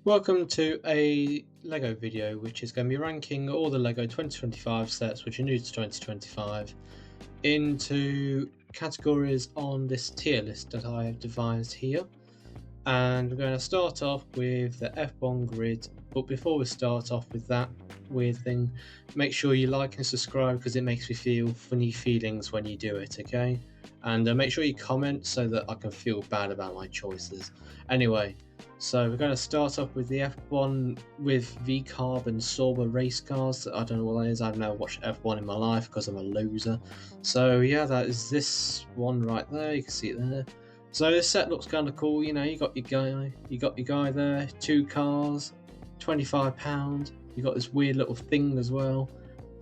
Welcome to a LEGO video which is going to be ranking all the LEGO 2025 sets which are new to 2025 into categories on this tier list that I have devised here. And we're going to start off with the F1 grid, but before we start off with that weird thing, make sure you like and subscribe because it makes me feel funny feelings when you do it, okay? And make sure you comment so that I can feel bad about my choices. Anyway, so we're going to start off with the F1 with V-Carb and Sauber race cars. I don't know what that is, I've never watched F1 in my life because I'm a loser. So yeah, that is this one right there, you can see it there. So this set looks kind of cool. You know, you got your guy there, two cars, £25. You got this weird little thing as well.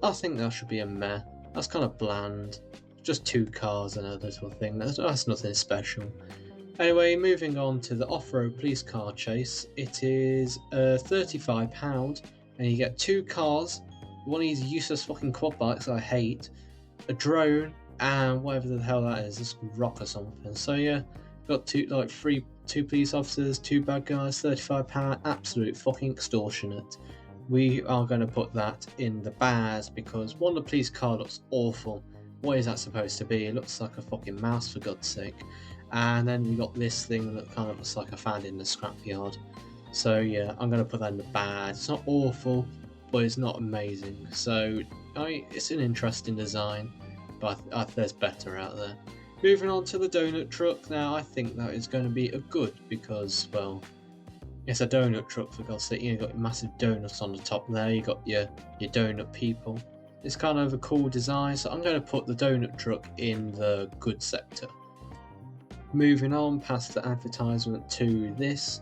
I think that should be a meh. That's kind of bland. Just two cars and a little thing. That's nothing special. Anyway, moving on to the off-road police car chase. It is £35, and you get two cars, one of these useless fucking quad bikes I hate, a drone, and whatever the hell that is, this rock or something. So yeah, got two police officers, two bad guys, £35, absolute fucking extortionate. We are going to put that in the bad because one, the police car looks awful. What is that supposed to be? It looks like a fucking mouse, for God's sake. And then we got this thing that kind of looks like I found in the scrapyard. So yeah, I'm going to put that in the bad. It's not awful, but it's not amazing. So it's an interesting design, but there's better out there. Moving on to the donut truck. Now I think that is going to be a good because, well, it's a donut truck, for God's sake. You got massive donuts on the top there. You got your donut people. It's kind of a cool design, so I'm going to put the donut truck in the good sector. Moving on past the advertisement to this.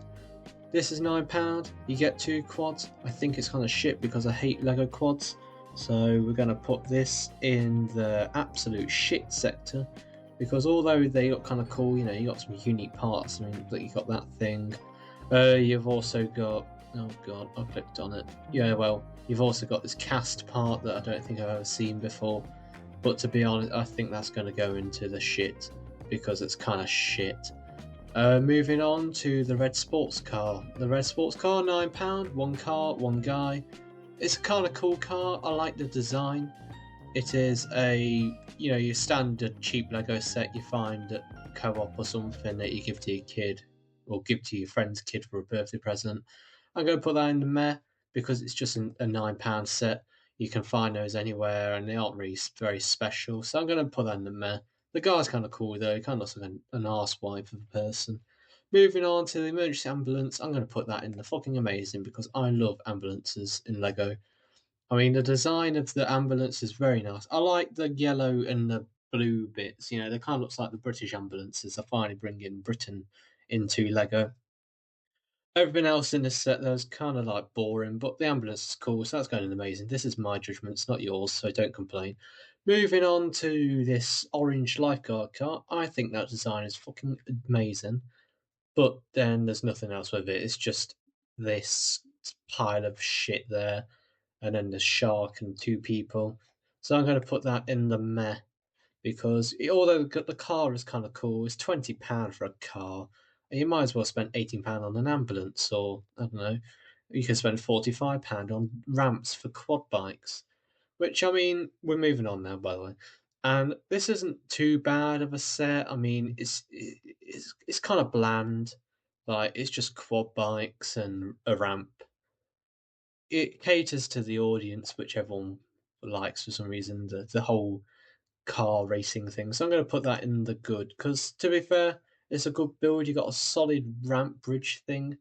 This is £9. You get two quads. I think it's kind of shit because I hate Lego quads. So we're going to put this in the absolute shit sector because although they look kind of cool, you know, you got some unique parts. I mean, you got that thing. You've also got, oh god, I clicked on it. Yeah, well, you've also got this cast part that I don't think I've ever seen before. But to be honest, I think that's going to go into the shit because it's kind of shit. Moving on to the red sports car. The red sports car, £9. One car, one guy. It's a kind of cool car. I like the design. It is your standard cheap Lego set you find at co-op or something that you give to your kid or give to your friend's kid for a birthday present. I'm going to put that in the meh because it's just a £9 set. You can find those anywhere and they aren't really very special. So I'm going to put that in the meh. The guy's kind of cool though. He kind of looks like an arsewipe of a person. Moving on to the emergency ambulance, I'm going to put that in the fucking amazing because I love ambulances in Lego. I mean, the design of the ambulance is very nice. I like the yellow and the blue bits. You know, they kind of looks like the British ambulances. I finally bring in Britain into Lego. Everything else in this set was kind of like boring, but the ambulance is cool, so that's going to be amazing. This is my judgment, it's not yours, so don't complain. Moving on to this orange lifeguard car, I think that design is fucking amazing, but then there's nothing else with it. It's just this pile of shit there, and then the shark and two people. So I'm going to put that in the meh because although the car is kind of cool, it's £20 for a car. And you might as well spend £18 on an ambulance, or I don't know, you can spend £45 on ramps for quad bikes. Which I mean, we're moving on now, by the way. And this isn't too bad of a set. I mean, it's kind of bland. Like it's just quad bikes and a ramp. It caters to the audience, which everyone likes for some reason. The whole car racing thing. So I'm going to put that in the good because, to be fair, it's a good build. You got a solid ramp bridge thing,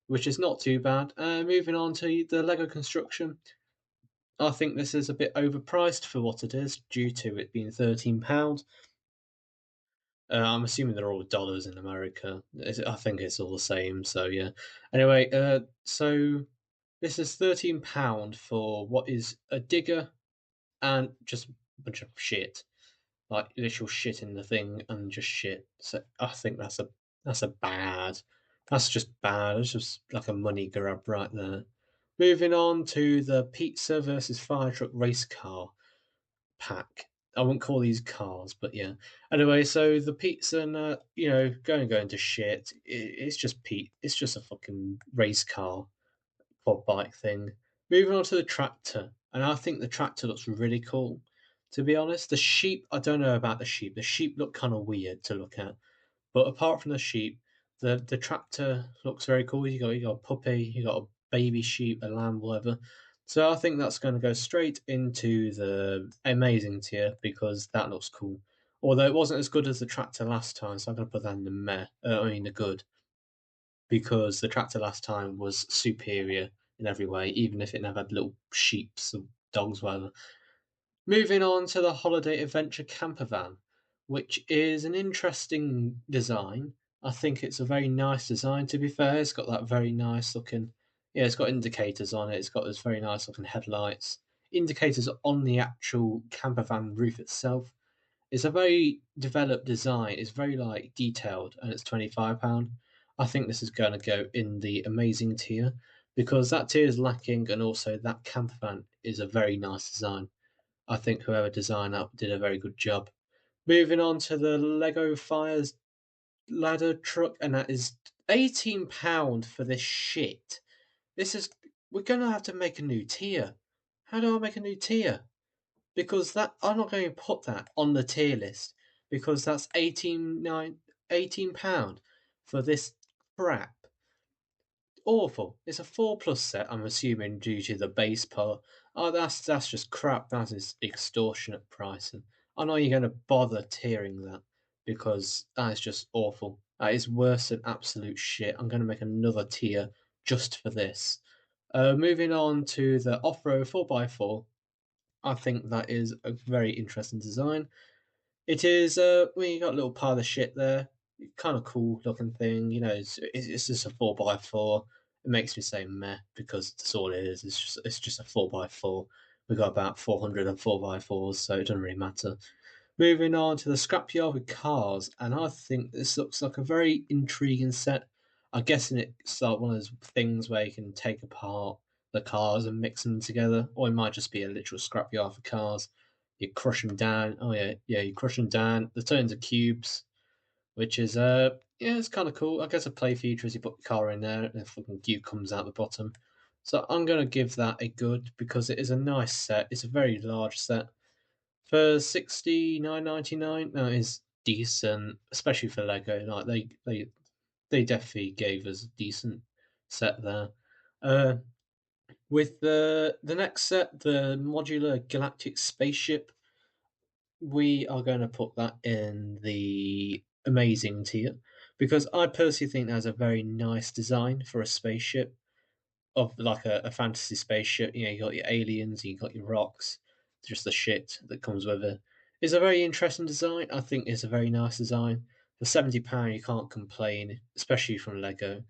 which is not too bad. Moving on to the Lego construction, I think this is a bit overpriced for what it is, due to it being £13. I'm assuming they're all dollars in America. I think it's all the same. So yeah. Anyway, so this is £13 for what is a digger and just a bunch of shit, like literal shit in the thing and just shit. So I think that's a bad. That's just bad. It's just like a money grab right there. Moving on to the pizza versus fire truck race car pack. I wouldn't call these cars, but yeah. Anyway, so the pizza and going to shit. It's just Pete. It's just a fucking race car quad bike thing. Moving on to the tractor, and I think the tractor looks really cool. To be honest, the sheep. I don't know about the sheep. The sheep look kind of weird to look at. But apart from the sheep, the tractor looks very cool. You got a puppy, you got a baby sheep, a lamb, whatever. So I think that's going to go straight into the amazing tier because that looks cool. Although it wasn't as good as the tractor last time, so I'm going to put that in the meh. The good because the tractor last time was superior in every way, even if it never had little sheeps or dogs, whatever. Moving on to the Holiday Adventure camper van, which is an interesting design. I think it's a very nice design, to be fair. It's got that very nice looking. Yeah, it's got indicators on it. It's got those very nice looking headlights. Indicators on the actual camper van roof itself. It's a very developed design. It's very like detailed, and it's £25. I think this is going to go in the amazing tier because that tier is lacking, and also that camper van is a very nice design. I think whoever designed that did a very good job. Moving on to the Lego Fires ladder truck, and that is £18 for this shit. This is we're gonna have to make a new tier. How do I make a new tier? Because that I'm not going to put that on the tier list because that's £18 for this crap. Awful. It's a 4+ set, I'm assuming, due to the base part. Oh, that's just crap. That is extortionate pricing. I know you're going to bother tiering that because that is just awful. That is worse than absolute shit. I'm going to make another tier just for this. Moving on to the off-road 4x4. I think that is a very interesting design. It is, you got a little pile of shit there. Kind of cool looking thing. It's just a 4x4. It makes me say meh because that's all it is. It's just a 4x4. We got about 400 and 4x4s, so it doesn't really matter. Moving on to the scrapyard with cars, and I think this looks like a very intriguing set. I'm guessing it's like one of those things where you can take apart the cars and mix them together, or it might just be a literal scrapyard for cars. You crush them down. Oh yeah, you crush them down. They turn into cubes, which is yeah, it's kind of cool. I guess a play feature is you put your car in there and a fucking cube comes out the bottom. So I'm gonna give that a good because it is a nice set. It's a very large set for £69.99. That is decent, especially for Lego. Like they definitely gave us a decent set there. Uh, with the next set, the modular galactic spaceship, we are going to put that in the amazing tier because I personally think that's a very nice design for a spaceship of like a fantasy spaceship. You got your aliens, you got your rocks, just the shit that comes with it. It's a very interesting design. I think it's a very nice design. For £70, you can't complain, especially from Lego.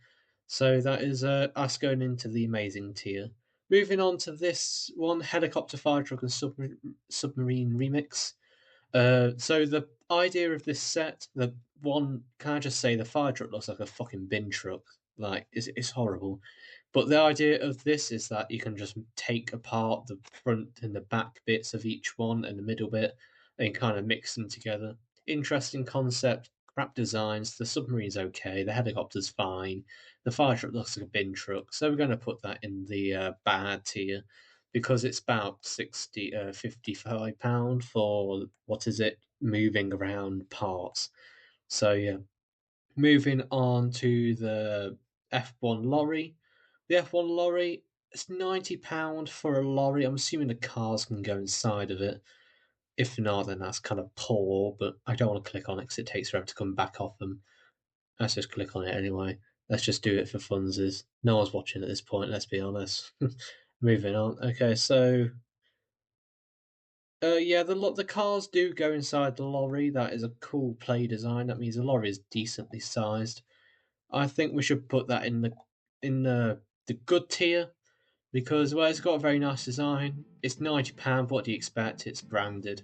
So that is us going into the amazing tier. Moving on to this one, helicopter, fire truck, and submarine remix. So the idea of this set, the one, can I just say, the fire truck looks like a fucking bin truck. Like, it's horrible. But the idea of this is that you can just take apart the front and the back bits of each one and the middle bit and kind of mix them together. Interesting concept, crap designs. The submarine's okay, the helicopter's fine, the fire truck looks like a bin truck. So we're going to put that in the bad tier because it's about £55 for what is it, moving around parts. So yeah, moving on to the F1 lorry. The F1 lorry, it's £90 for a lorry. I'm assuming the cars can go inside of it. If not, then that's kind of poor, but I don't want to click on it because it takes forever to come back off them. Let's just click on it anyway. Let's just do it for funsies. No one's watching at this point, let's be honest. Moving on. Okay, so yeah, the cars do go inside the lorry. That is a cool play design. That means the lorry is decently sized. I think we should put that in the good tier because well, it's got a very nice design. It's £90. What do you expect? It's branded,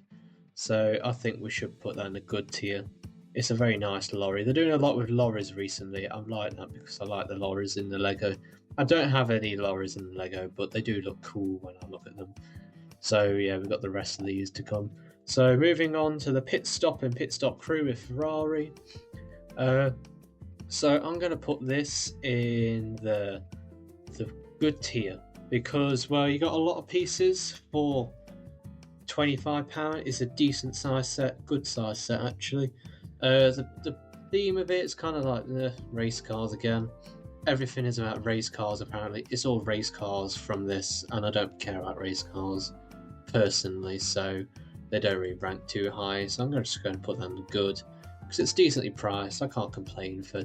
so I think we should put that in the good tier. It's a very nice lorry. They're doing a lot with lorries recently. I like that because I like the lorries in the Lego. I don't have any lorries in the Lego, but they do look cool when I look at them. So yeah, we've got the rest of these to come. So moving on to the pit stop and pit stop crew with Ferrari. So I'm going to put this in the good tier because, well, you got a lot of pieces for £25. It's a decent size set, good size set actually. The theme of it is kind of like the race cars again. Everything is about race cars apparently. It's all race cars from this, and I don't care about race cars personally, so they don't really rank too high. So I'm going to just go and put them in good because it's decently priced. I can't complain for,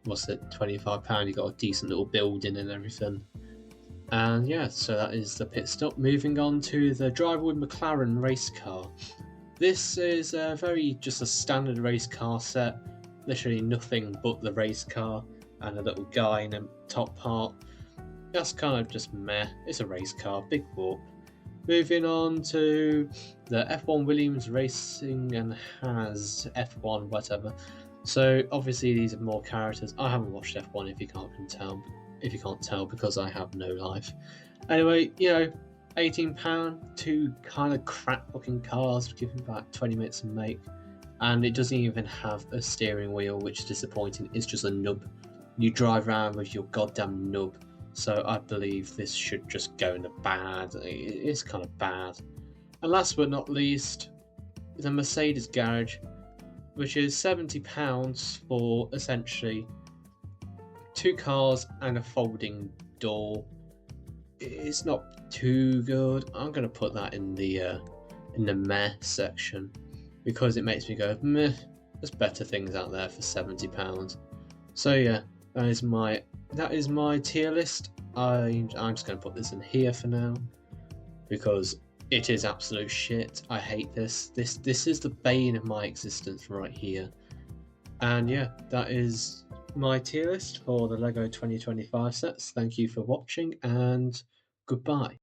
what's it, £25. You got a decent little building and everything. And yeah, so that is the pit stop. Moving on to the Driverwood McLaren race car. This is just a standard race car set. Literally nothing but the race car and a little guy in the top part. That's kind of just meh. It's a race car, big whoop. Moving on to the F1 Williams Racing and has F1 whatever. So obviously these are more characters. I haven't watched F1 if you can't tell because I have no life. Anyway, £18, two kind of crap looking cars, giving about 20 minutes to make, and it doesn't even have a steering wheel, which is disappointing. It's just a nub. You drive around with your goddamn nub. So I believe this should just go in the bad. It's kind of bad. And last but not least, the Mercedes garage, which is £70 for essentially two cars and a folding door. It's not too good. I'm gonna put that in the meh section because it makes me go meh. There's better things out there for £70. So yeah, that is my tier list. I'm just going to put this in here for now because it is absolute shit. I hate this. This is the bane of my existence right here. And yeah, that is my tier list for the LEGO 2025 sets. Thank you for watching and goodbye.